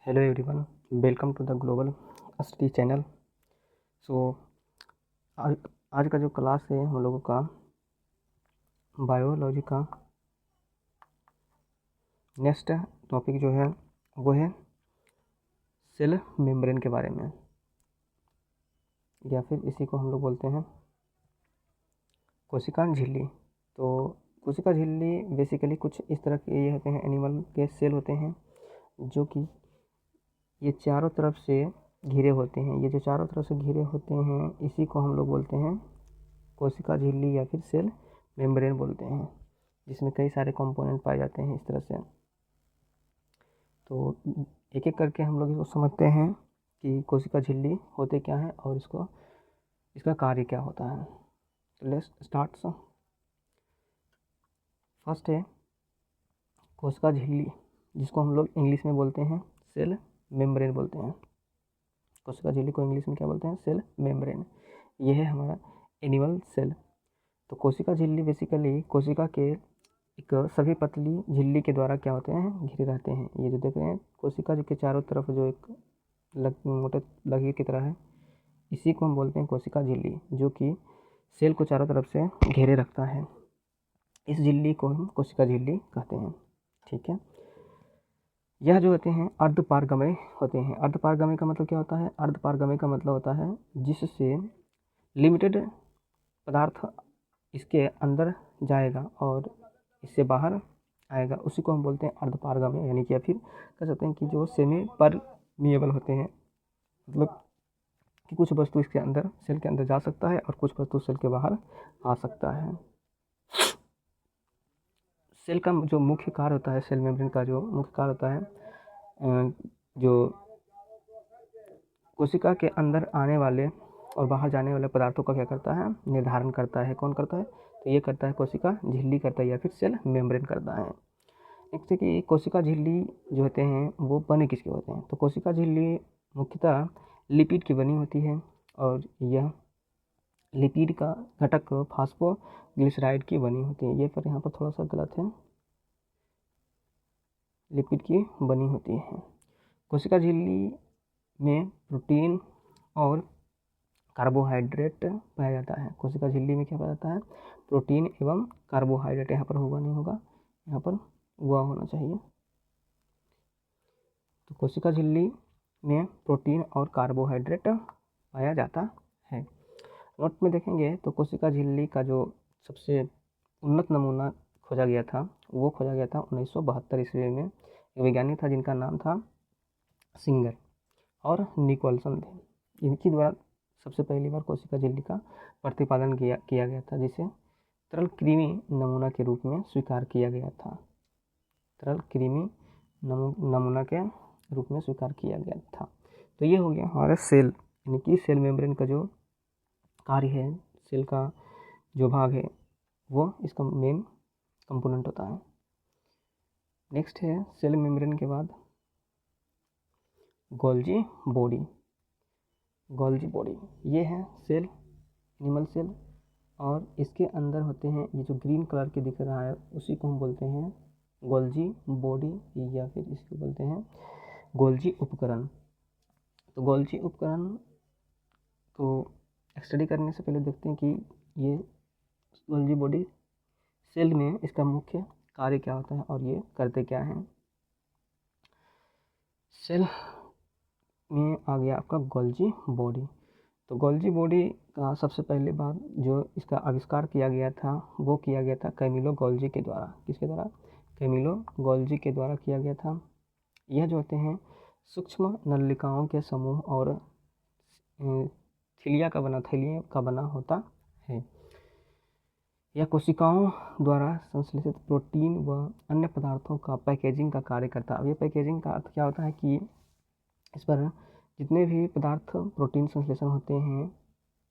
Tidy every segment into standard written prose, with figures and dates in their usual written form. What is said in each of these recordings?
Hello everyone, welcome to the global study channel. So आज आज का जो क्लास है हम लोगों का बायोलॉजी का नेक्स्ट टॉपिक जो है वो है सेल मेम्ब्रेन के बारे में, या फिर इसी को हम लोग बोलते हैं कोशिका झिल्ली। तो कोशिका झिल्ली बेसिकली कुछ इस तरह के ये होते हैं, एनिमल के सेल होते हैं जो कि ये चारों तरफ से घिरे होते हैं। ये जो चारों तरफ से घिरे होते हैं इसी को हम लोग बोलते हैं कोशिका झिल्ली या फिर सेल मेम्ब्रेन बोलते हैं, जिसमें कई सारे कंपोनेंट पाए जाते हैं इस तरह से। तो एक एक करके हम लोग इसको समझते हैं कि कोशिका झिल्ली होते क्या हैं और इसका कार्य क्या होता है। तो लेट्स स्टार्ट। फर्स्ट है कोशिका झिल्ली, जिसको हम लोग इंग्लिश में बोलते हैं सेल मेम्ब्रेन बोलते हैं। कोशिका झिल्ली को इंग्लिश में क्या बोलते हैं? Cell membrane. यह है हमारा एनिमल सेल। तो कोशिका झिल्ली बेसिकली कोशिका के एक सभी पतली झिल्ली के द्वारा क्या होते हैं? घिरे रहते हैं। ये जो देख रहे हैं कोशिका के चारों तरफ जो एक मोटे लकीर की तरह है, इसी को हम बोलते हैं कोशिका झिल्ली, जो कि सेल को चारों तरफ से घेरे रखता है। इस झिल्ली को हम कोशिका झिल्ली कहते हैं। ठीक है, यह जो होते हैं अर्धपारगमय होते हैं। अर्धपारगमय का मतलब क्या होता है? अर्धपारगमय का मतलब होता है जिससे लिमिटेड पदार्थ इसके अंदर जाएगा और इससे बाहर आएगा, उसी को हम बोलते हैं अर्धपारगामी। यानी कि या फिर कह सकते हैं कि जो सेमी परमिएबल होते हैं, मतलब कि कुछ वस्तु इसके अंदर सेल के अंदर जा सकता है और कुछ वस्तु सेल के बाहर आ सकता है। सेल का जो मुख्य कार्य होता है, सेल मेम्ब्रेन का जो मुख्य कार्य होता है, जो कोशिका के अंदर आने वाले और बाहर जाने वाले पदार्थों का क्या करता है? निर्धारण करता है। कौन करता है? तो ये करता है कोशिका झिल्ली करता है या फिर सेल मेम्ब्रेन करता है। जैसे कि कोशिका झिल्ली जो होते हैं वो बने किसके होते हैं? तो कोशिका झिल्ली मुख्यतः लिपिड की बनी होती है और यह लिपिड का घटक फास्फोग्लिसराइड की बनी होती है। ये पर यहाँ पर थोड़ा सा गलत है, लिपिड की बनी होती है। कोशिका झिल्ली में प्रोटीन और कार्बोहाइड्रेट पाया जाता है। कोशिका झिल्ली में क्या पाया जाता है? प्रोटीन एवं कार्बोहाइड्रेट। यहाँ पर होगा नहीं होगा, यहाँ पर हुआ होना चाहिए। तो कोशिका झिल्ली में प्रोटीन और कार्बोहाइड्रेट पाया जाता है। नोट में देखेंगे तो कोशिका झिल्ली का जो सबसे उन्नत नमूना खोजा गया था वो खोजा गया था 1972 ईस्वी में। एक वैज्ञानिक था जिनका नाम था सिंगर और निकोलसन थे। इनकी द्वारा सबसे पहली बार कोशिका झिल्ली का प्रतिपादन किया गया था, जिसे तरल कृमि नमूना के रूप में स्वीकार किया गया था। तरल कृमि नमूना के रूप में स्वीकार किया गया था। तो ये हो गया हमारा सेल, यानी कि सेल मेम्ब्रेन का जो कार्य है, सेल का जो भाग है वो इसका मेन कंपोनेंट होता है। नेक्स्ट है सेल मेम्ब्रेन के बाद गोल्जी बॉडी। गोल्जी बॉडी ये है सेल, एनिमल सेल, और इसके अंदर होते हैं ये जो ग्रीन कलर के दिख रहा है उसी को हम बोलते हैं गोल्जी बॉडी, या फिर इसको बोलते हैं गोल्जी उपकरण। तो गोल्जी उपकरण को स्टडी करने से पहले देखते हैं कि ये गोल्जी बॉडी सेल में इसका मुख्य कार्य क्या होता है और ये करते क्या हैं। सेल में आ गया आपका गोल्जी बॉडी। तो गोल्जी बॉडी का सबसे पहले बार जो इसका आविष्कार किया गया था वो किया गया था कैमिलो गोल्जी के द्वारा। किसके द्वारा? कैमिलो गोल्जी के द्वारा किया गया था। यह जो होते हैं सूक्ष्म नलिकाओं के समूह और थैलिया का बना होता है। यह कोशिकाओं द्वारा संश्लेषित प्रोटीन व अन्य पदार्थों का पैकेजिंग का कार्य करता है। अब ये पैकेजिंग का अर्थ क्या होता है कि इस पर जितने भी पदार्थ प्रोटीन संश्लेषण होते हैं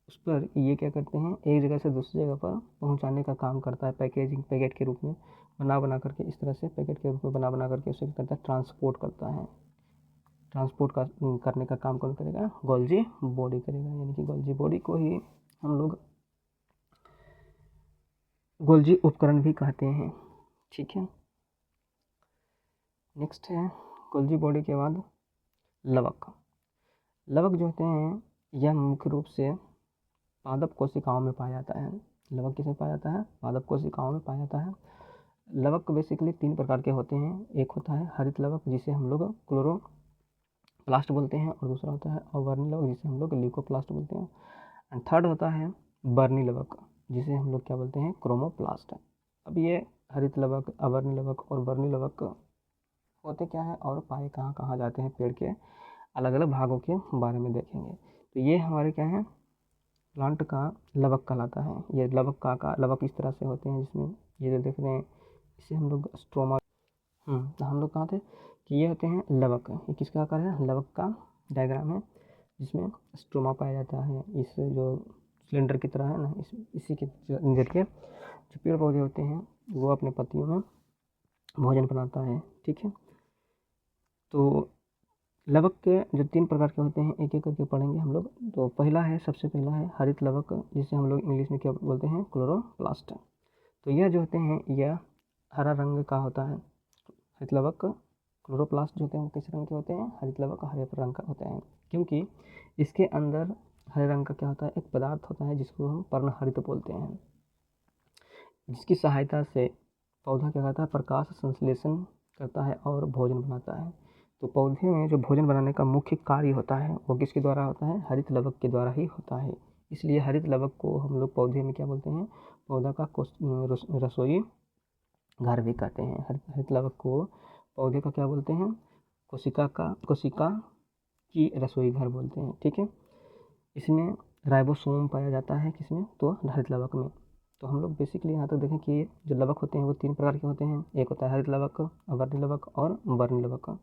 उस पर ये क्या करते हैं, एक जगह से दूसरी जगह पर पहुंचाने का काम करता है। पैकेजिंग, पैकेट के रूप में बना करके, इस तरह से पैकेट के रूप में बना करके उसे क्या करता है? ट्रांसपोर्ट करता है। ट्रांसपोर्ट करने का काम कौन करेगा? गोल्जी बॉडी करेगा। यानी कि गोल्जी बॉडी को ही हम लोग गोल्जी उपकरण भी कहते हैं। ठीक है, नेक्स्ट है गोल्जी बॉडी के बाद लवक। लवक जो होते हैं यह मुख्य रूप से पादप कोशिकाओं में पाया जाता है। लवक किसमें पाया जाता है? पादप कोशिकाओं में पाया जाता है। लवक बेसिकली 3 प्रकार के होते हैं। एक होता है हरित लवक जिसे हम लोग क्लोरोप्लास्ट बोलते हैं, और दूसरा होता है अवर्णी लवक जिसे हम लोग ल्यूकोप्लास्ट बोलते हैं, एंड थर्ड होता है वर्णी लवक जिसे हम लोग क्या बोलते हैं? क्रोमोप्लास्ट। अब ये हरित लवक, अवर्णी लवक और वर्णी लवक होते क्या है और पाए कहाँ कहाँ जाते हैं पेड़ के अलग अलग भागों के बारे में देखेंगे। तो ये हमारे क्या है? प्लांट का लवक कहलाता है। ये लवक का लवक इस तरह से होते हैं जिसमें ये जो देख रहे हैं इसे हम लोग स्ट्रोमा। तो हम लोग कहाँ थे कि ये होते हैं लवक। ये किसका आकार है? लवक का डायग्राम है जिसमें स्ट्रोमा पाया जाता है। इस जो सिलेंडर की तरह है ना, इसी के जरिए जो पेड़ पौधे होते हैं वो अपने पत्तियों में भोजन बनाता है। ठीक है, तो लवक के जो 3 प्रकार के होते हैं एक एक करके पढ़ेंगे हम लोग। तो सबसे पहला है हरित लवक जिसे हम लोग इंग्लिश में क्या बोलते हैं? क्लोरोप्लास्ट। तो यह जो होते हैं यह हरा रंग का होता है। हरित लवक क्लोरोप्लास्ट जो होते हैं किस रंग के होते हैं? हरित लवक हरे रंग का होते हैं, क्योंकि इसके अंदर हरे रंग का क्या होता है? एक पदार्थ होता है जिसको हम पर्णहरित बोलते हैं, जिसकी सहायता से पौधा क्या करता है? प्रकाश संश्लेषण करता है और भोजन बनाता है। तो पौधे में जो भोजन बनाने का मुख्य कार्य होता है वो किसके द्वारा होता है? हरित लवक के द्वारा ही होता है। इसलिए हरित लवक को हम लोग पौधे में क्या बोलते हैं? पौधा का रसोई घर भी कहते हैं। हरित लवक को पौधे का क्या बोलते हैं? कोशिका की रसोई घर बोलते हैं। ठीक है, इसमें राइबोसोम पाया जाता है किसमें? तो हरित लवक में। तो हम लोग बेसिकली यहाँ तक देखें कि जो लवक होते हैं वो 3 प्रकार के होते हैं। एक होता है हरित लवक, अवर्णी लवक और वर्णी लवक।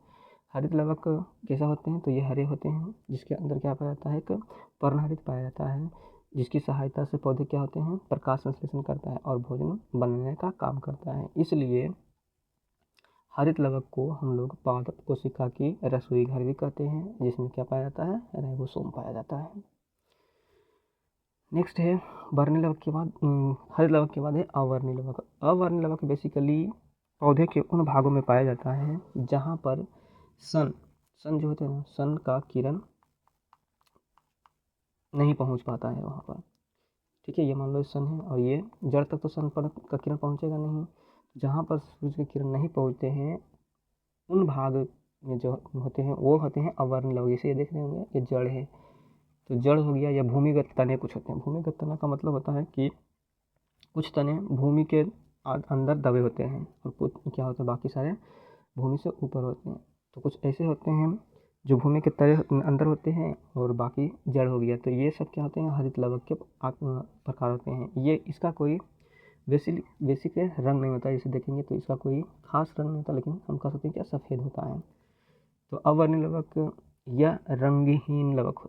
हरित लवक कैसा होते हैं? तो ये हरे होते हैं जिसके अंदर क्या पाया जाता है? एक पर्णहरित पाया जाता है जिसकी सहायता से पौधे क्या होते हैं? प्रकाश संश्लेषण करता है और भोजन बनाने का काम करता है। इसलिए हरित लवक को हम लोग पादप कोशिका की रसोई घर भी कहते हैं, जिसमें क्या पाया जाता है? राइबोसोम पाया जाता है। नेक्स्ट है वर्णी लवक के बाद हरित लवक के बाद है अवर्णी लवक। अवर्णी लवक बेसिकली पौधे के उन भागों में पाया जाता है जहाँ पर सन जो होते हैं ना, सन का किरण नहीं पहुँच पाता है वहाँ पर। ठीक है, ये मान लो सन है और ये जड़ तक तो सन पर का किरण पहुँचेगा नहीं। जहाँ पर सूरज के किरण नहीं पहुँचते हैं उन भाग में जो होते हैं वो होते हैं अवर्णी लवक। जैसे ये देख रहे होंगे ये जड़ है, तो जड़ हो गया या भूमिगत तने कुछ होते हैं। भूमिगत तना का मतलब होता है कि कुछ तने भूमि के अंदर दबे होते हैं और कुछ क्या होते हैं बाकी सारे भूमि से ऊपर होते हैं। तो कुछ ऐसे होते हैं जो भूमि के तले अंदर होते हैं और बाकी जड़ हो गया। तो ये सब क्या होते हैं? हरित लवक के प्रकार होते हैं। ये इसका कोई बेसिक रंग नहीं होता है। जैसे देखेंगे तो इसका कोई खास रंग नहीं होता, लेकिन हम कह सकते हैं क्या सफ़ेद होता है। तो अवर्णी लवक या रंगहीन लवक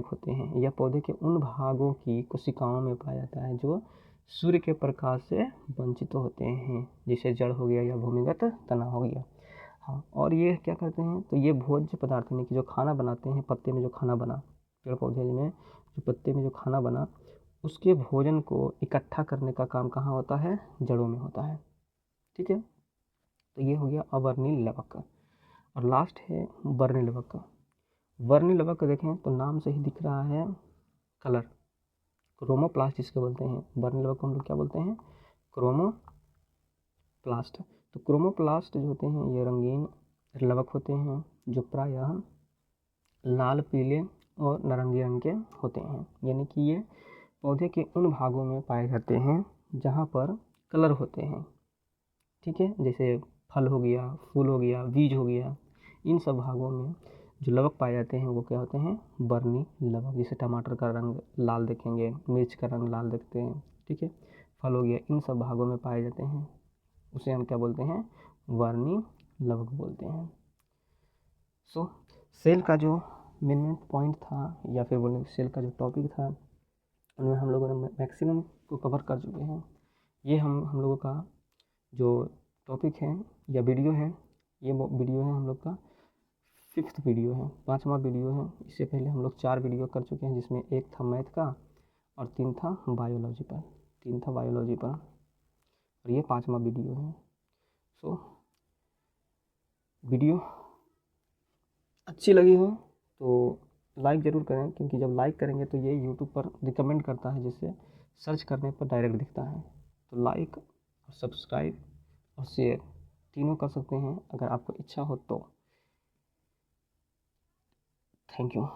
होते हैं। यह पौधे के उन भागों की कोशिकाओं में पाया जाता है जो सूर्य के प्रकाश से वंचित होते हैं, जैसे जड़ हो गया या भूमिगत तना हो गया। हाँ, और ये क्या करते हैं? तो ये भोज्य पदार्थ यानी कि जो खाना बनाते हैं, पत्ते में जो खाना बना, पेड़ पौधे में जो पत्ते में जो खाना बना, उसके भोजन को इकट्ठा करने का काम कहाँ होता है? जड़ों में होता है। ठीक है, तो ये हो गया अवर्णी लवक। और लास्ट है वर्णी लवक। वर्णी लवक देखें तो नाम से ही दिख रहा है कलर, क्रोमोप्लास्ट जिसके बोलते हैं। वर्णी लवक को हम लोग क्या बोलते हैं? क्रोमोप्लास्ट। तो क्रोमोप्लास्ट जो होते हैं ये रंगीन लवक होते हैं जो प्रायः लाल, पीले और नारंगी रंग के होते हैं। यानी कि ये पौधे के उन भागों में पाए जाते हैं जहाँ पर कलर होते हैं। ठीक है, जैसे फल हो गया, फूल हो गया, बीज हो गया, इन सब भागों में जो लवक पाए जाते हैं वो क्या होते हैं? वर्णी लवक। जैसे टमाटर का रंग लाल देखेंगे, मिर्च का रंग लाल देखते हैं। ठीक है, फल हो गया, इन सब भागों में पाए जाते हैं, उसे हम क्या बोलते हैं? वर्णी लवक बोलते हैं। सो सेल का जो मेन पॉइंट था या फिर बोलें सेल का जो टॉपिक था उनमें हम लोगों ने मैक्सिमम को कवर कर चुके हैं। ये हम लोगों का जो टॉपिक है या वीडियो है, ये वीडियो है हम लोग का 5th वीडियो है, 5वां वीडियो है। इससे पहले हम लोग 4 वीडियो कर चुके हैं, जिसमें एक था मैथ का और 3 था बायोलॉजी पर, और ये 5वां वीडियो है। सो वीडियो अच्छी लगी हो तो लाइक ज़रूर करें, क्योंकि जब लाइक करेंगे तो ये यूट्यूब पर रिकमेंड करता है, जिससे सर्च करने पर डायरेक्ट दिखता है। तो लाइक और सब्सक्राइब और शेयर तीनों कर सकते हैं अगर आपको इच्छा हो तो। Thank you.